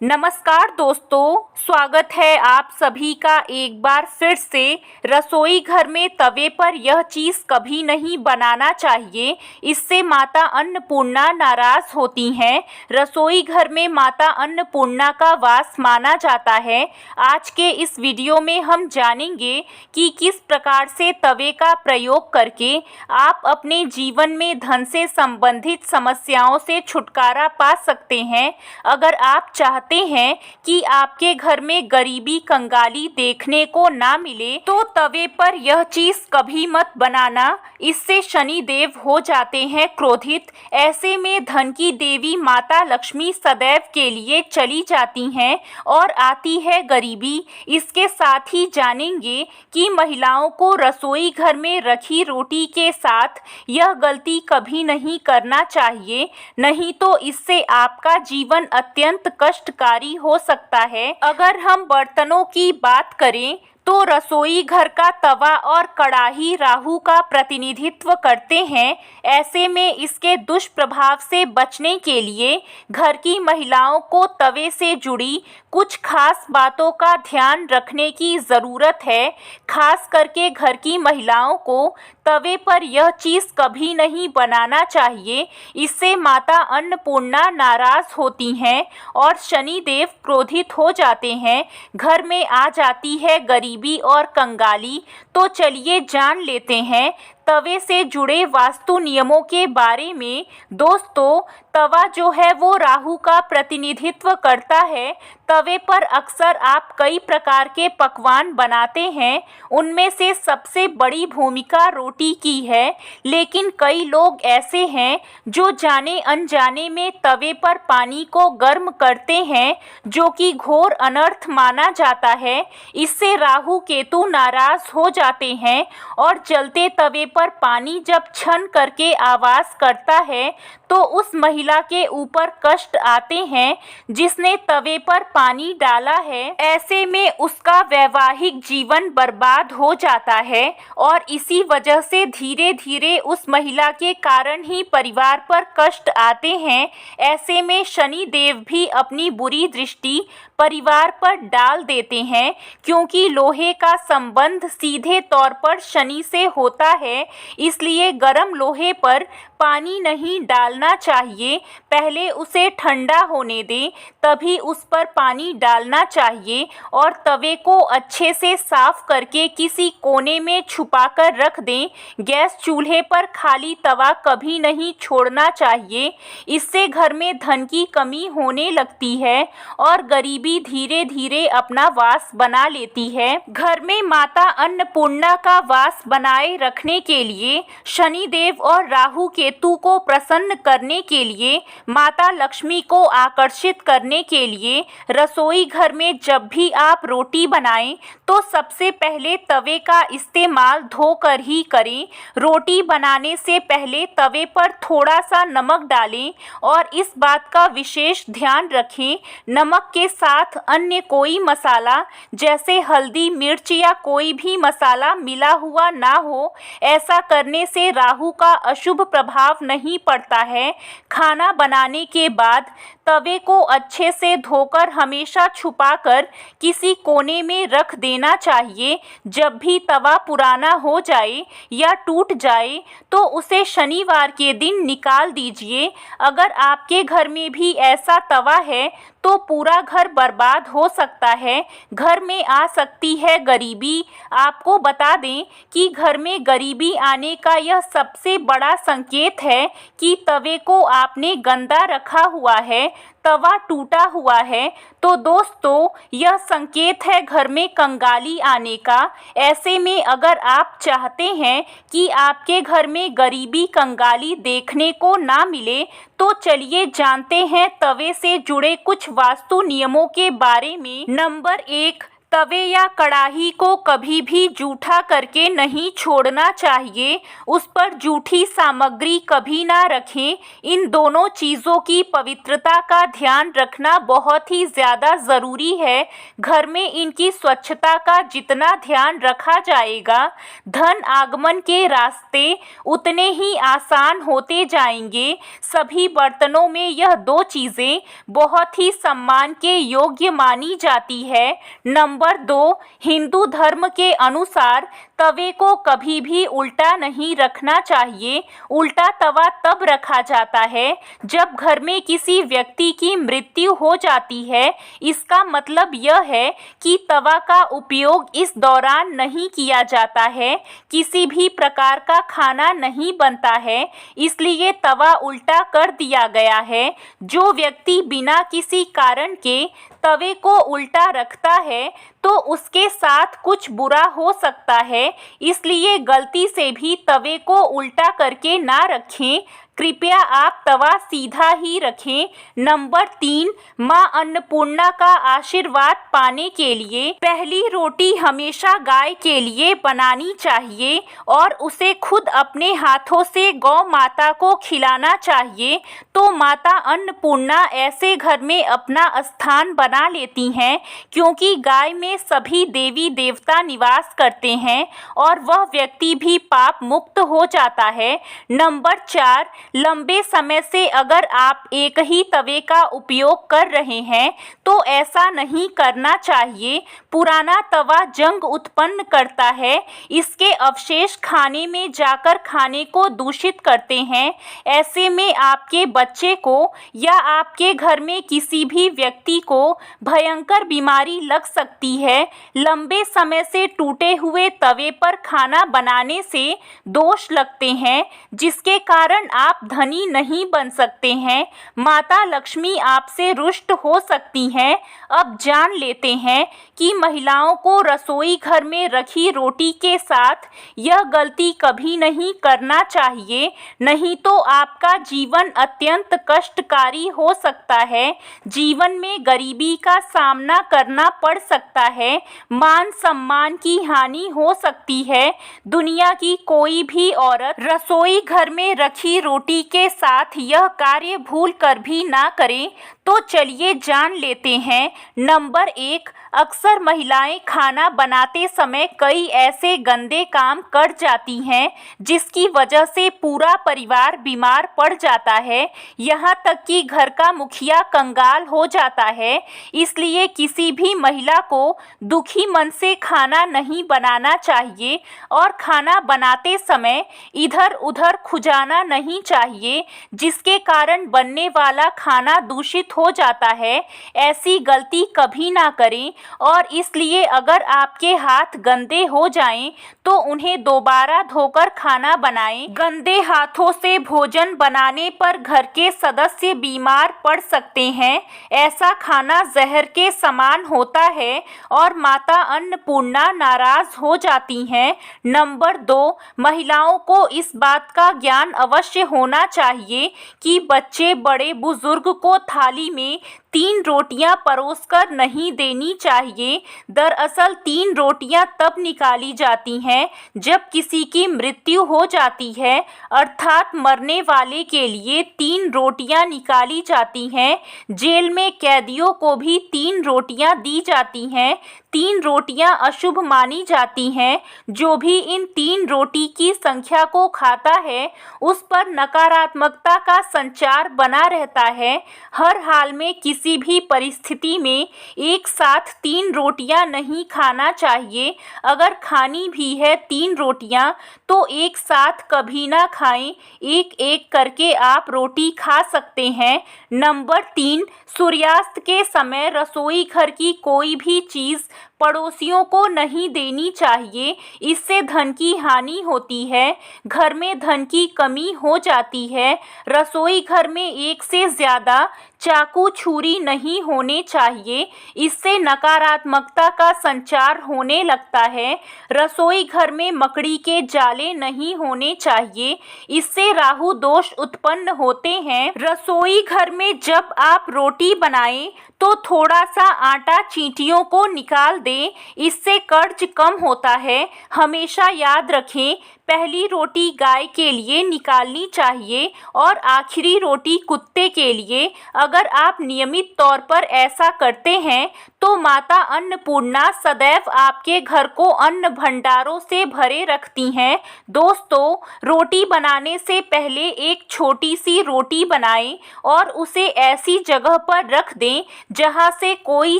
नमस्कार दोस्तों, स्वागत है आप सभी का एक बार फिर से। रसोई घर में तवे पर यह चीज़ कभी नहीं बनाना चाहिए, इससे माता अन्नपूर्णा नाराज़ होती हैं। रसोई घर में माता अन्नपूर्णा का वास माना जाता है। आज के इस वीडियो में हम जानेंगे कि किस प्रकार से तवे का प्रयोग करके आप अपने जीवन में धन से संबंधित समस्याओं से छुटकारा पा सकते हैं। अगर आप चाहते हैं कि आपके घर में गरीबी कंगाली देखने को ना मिले तो तवे पर यह चीज कभी मत बनाना, इससे शनि देव हो जाते हैं क्रोधित। ऐसे में धन की देवी माता लक्ष्मी सदैव के लिए चली जाती हैं और आती है गरीबी। इसके साथ ही जानेंगे कि महिलाओं को रसोई घर में रखी रोटी के साथ यह गलती कभी नहीं करना चाहिए, नहीं तो इससे आपका जीवन अत्यंत कष्टकारी हो सकता है। अगर हम बर्तनों की बात करें तो रसोई घर का तवा और कढ़ाई राहु का प्रतिनिधित्व करते हैं। ऐसे में इसके दुष्प्रभाव से बचने के लिए घर की महिलाओं को तवे से जुड़ी कुछ खास बातों का ध्यान रखने की ज़रूरत है। खास करके घर की महिलाओं को तवे पर यह चीज़ कभी नहीं बनाना चाहिए, इससे माता अन्नपूर्णा नाराज़ होती हैं और शनि देव क्रोधित हो जाते हैं। घर में आ जाती है गरीबी और कंगाली। तो चलिए जान लेते हैं तवे से जुड़े वास्तु नियमों के बारे में। दोस्तों, तवा जो है वो राहु का प्रतिनिधित्व करता है। तवे पर अक्सर आप कई प्रकार के पकवान बनाते हैं, उनमें से सबसे बड़ी भूमिका रोटी की है। लेकिन कई लोग ऐसे हैं जो जाने अनजाने में तवे पर पानी को गर्म करते हैं, जो कि घोर अनर्थ माना जाता है। इससे राहु केतु नाराज हो जाते हैं और जलते तवे पर पानी जब छन करके आवाज करता है तो उस महिला के ऊपर कष्ट आते हैं जिसने तवे पर पानी डाला है। ऐसे में उसका वैवाहिक जीवन बर्बाद हो जाता है और इसी वजह से धीरे धीरे उस महिला के कारण ही परिवार पर कष्ट आते हैं। ऐसे में शनि देव भी अपनी बुरी दृष्टि परिवार पर डाल देते हैं, क्योंकि लोहे का संबंध सीधे तौर पर शनि से होता है। इसलिए गर्म लोहे पर पानी नहीं डालना चाहिए, पहले उसे ठंडा होने दें, तभी उस पर पानी डालना चाहिए। और तवे को अच्छे से साफ करके किसी कोने में छुपाकर रख दें। गैस चूल्हे पर खाली तवा कभी नहीं छोड़ना चाहिए, इससे घर में धन की कमी होने लगती है और गरीबी धीरे धीरे अपना वास बना लेती है। घर में माता अन्नपूर्णा का वास बनाए रखने के लिए शनि देव और राहु केतु को प्रसन्न करने के लिए, माता लक्ष्मी को आकर्षित करने के लिए रसोई घर में जब भी आप रोटी बनाएं तो सबसे पहले तवे का इस्तेमाल धोकर ही करें। रोटी बनाने से पहले तवे पर थोड़ा सा नमक डालें और इस बात का विशेष ध्यान रखें, नमक के साथ अन्य कोई मसाला जैसे हल्दी मिर्च या कोई भी मसाला मिला हुआ ना हो। ऐसा करने से राहु का अशुभ प्रभाव नहीं पड़ता है। खाना बनाने के बाद तवे को अच्छे से धोकर हमेशा छुपाकर किसी कोने में रख देना चाहिए। जब भी तवा पुराना हो जाए या टूट जाए तो उसे शनिवार के दिन निकाल दीजिए। अगर आपके घर में भी ऐसा तवा है तो पूरा घर बर्बाद हो सकता है, घर में आ सकती है गरीबी। आपको बता दें कि घर में गरीबी आने का यह सबसे बड़ा संकेत है कि तवे को आपने गंदा रखा हुआ है, तवा टूटा हुआ है। तो दोस्तों, यह संकेत है घर में कंगाली आने का। ऐसे में अगर आप चाहते हैं कि आपके घर में गरीबी कंगाली देखने को ना मिले तो चलिए जानते हैं तवे से जुड़े कुछ वास्तु नियमों के बारे में। नंबर 1, तवे या कढ़ाई को कभी भी जूठा करके नहीं छोड़ना चाहिए, उस पर जूठी सामग्री कभी ना रखें। इन दोनों चीज़ों की पवित्रता का ध्यान रखना बहुत ही ज़्यादा ज़रूरी है। घर में इनकी स्वच्छता का जितना ध्यान रखा जाएगा, धन आगमन के रास्ते उतने ही आसान होते जाएंगे। सभी बर्तनों में यह दो चीज़ें बहुत ही सम्मान के योग्य मानी जाती है। नंबर 2, हिंदू धर्म के अनुसार तवे को कभी भी उल्टा नहीं रखना चाहिए। उल्टा तवा तब रखा जाता है जब घर में किसी व्यक्ति की मृत्यु हो जाती है। इसका मतलब यह है कि तवा का उपयोग इस दौरान नहीं किया जाता है, किसी भी प्रकार का खाना नहीं बनता है, इसलिए तवा उल्टा कर दिया गया है। जो व्यक्ति बिना किसी कारण के तवे को उल्टा रखता है तो उसके साथ कुछ बुरा हो सकता है, इसलिए गलती से भी तवे को उल्टा करके ना रखें। कृपया आप तवा सीधा ही रखें। नंबर 3, माँ अन्नपूर्णा का आशीर्वाद पाने के लिए पहली रोटी हमेशा गाय के लिए बनानी चाहिए और उसे खुद अपने हाथों से गौ माता को खिलाना चाहिए। तो माता अन्नपूर्णा ऐसे घर में अपना स्थान बना लेती हैं, क्योंकि गाय में सभी देवी देवता निवास करते हैं और वह व्यक्ति भी पाप मुक्त हो जाता है। नंबर 4, लंबे समय से अगर आप एक ही तवे का उपयोग कर रहे हैं तो ऐसा नहीं करना चाहिए। पुराना तवा जंग उत्पन्न करता है, इसके अवशेष खाने में जाकर खाने को दूषित करते हैं। ऐसे में आपके बच्चे को या आपके घर में किसी भी व्यक्ति को भयंकर बीमारी लग सकती है। लंबे समय से टूटे हुए तवे पर खाना बनाने से दोष लगते हैं, जिसके कारण आप धनी नहीं बन सकते हैं। माता लक्ष्मी आपसे रुष्ट हो सकती हैं। अब जान लेते हैं कि महिलाओं को रसोई घर में रखी रोटी के साथ यह गलती कभी नहीं करना चाहिए, नहीं तो आपका जीवन अत्यंत कष्टकारी हो सकता है। जीवन में गरीबी का सामना करना पड़ सकता है, मान सम्मान की हानि हो सकती है। दुनिया की कोई भी औरत रसोई घर में रखी रोटी के साथ यह कार्य भूल कर भी ना करें। तो चलिए जान लेते हैं। नंबर 1, अक्सर महिलाएं खाना बनाते समय कई ऐसे गंदे काम कर जाती हैं जिसकी वजह से पूरा परिवार बीमार पड़ जाता है, यहाँ तक कि घर का मुखिया कंगाल हो जाता है। इसलिए किसी भी महिला को दुखी मन से खाना नहीं बनाना चाहिए और खाना बनाते समय इधर उधर खुजाना नहीं चाहिए, जिसके कारण बनने वाला खाना दूषित हो जाता है। ऐसी गलती कभी ना करें और इसलिए अगर आपके हाथ गंदे हो जाएं तो उन्हें दोबारा धोकर खाना बनाएं। गंदे हाथों से भोजन बनाने पर घर के सदस्य बीमार पड़ सकते हैं। ऐसा खाना जहर के समान होता है और माता अन्नपूर्णा नाराज हो जाती हैं। नंबर 2, महिलाओं को इस बात का ज्ञान अवश्य होना चाहिए कि बच्चे बड़े बुजुर्ग को थाली में 3 रोटियां परोसकर नहीं देनी चाहिए। दरअसल 3 रोटियां तब निकाली जाती हैं जब किसी की मृत्यु हो जाती है, अर्थात मरने वाले के लिए 3 रोटियां निकाली जाती हैं। जेल में कैदियों को भी 3 रोटियां दी जाती हैं। 3 रोटियां अशुभ मानी जाती हैं। जो भी इन 3 रोटी की संख्या को खाता है उस पर नकारात्मकता का संचार बना रहता है। हर हाल में किसी भी परिस्थिति में एक साथ 3 रोटियां नहीं खाना चाहिए। अगर खानी भी है 3 रोटियां तो एक साथ कभी ना खाएं, एक एक करके आप रोटी खा सकते हैं। नंबर 3, सूर्यास्त के समय रसोई घर की कोई भी चीज़ पड़ोसियों को नहीं देनी चाहिए, इससे धन की हानि होती है, घर में धन की कमी हो जाती है। रसोई घर में एक से ज़्यादा चाकू छुरी नहीं होने चाहिए, इससे नकारात्मकता का संचार होने लगता है। रसोई घर में मकड़ी के जाले नहीं होने चाहिए, इससे राहु दोष उत्पन्न होते हैं। रसोई घर में जब आप रोटी बनाएं तो थोड़ा सा आटा चींटियों को निकाल दें, इससे कर्ज कम होता है। हमेशा याद रखें, पहली रोटी गाय के लिए निकालनी चाहिए और आखिरी रोटी कुत्ते के लिए। अगर आप नियमित तौर पर ऐसा करते हैं तो माता अन्नपूर्णा सदैव आपके घर को अन्न भंडारों से भरे रखती हैं। दोस्तों, रोटी बनाने से पहले एक छोटी सी रोटी बनाएं और उसे ऐसी जगह पर रख दें जहां से कोई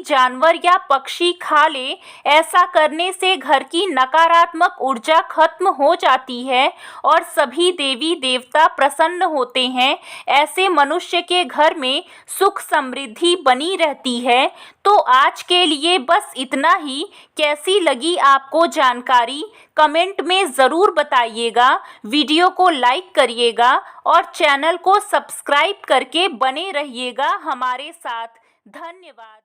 जानवर या पक्षी खा ले। ऐसा करने से घर की नकारात्मक ऊर्जा खत्म हो जाती है और सभी देवी देवता प्रसन्न होते हैं। ऐसे मनुष्य के घर में सुख समृद्धि बनी रहती है। तो आज के लिए बस इतना ही। कैसी लगी आपको जानकारी, कमेंट में ज़रूर बताइएगा। वीडियो को लाइक करिएगा और चैनल को सब्सक्राइब करके बने रहिएगा हमारे साथ। धन्यवाद।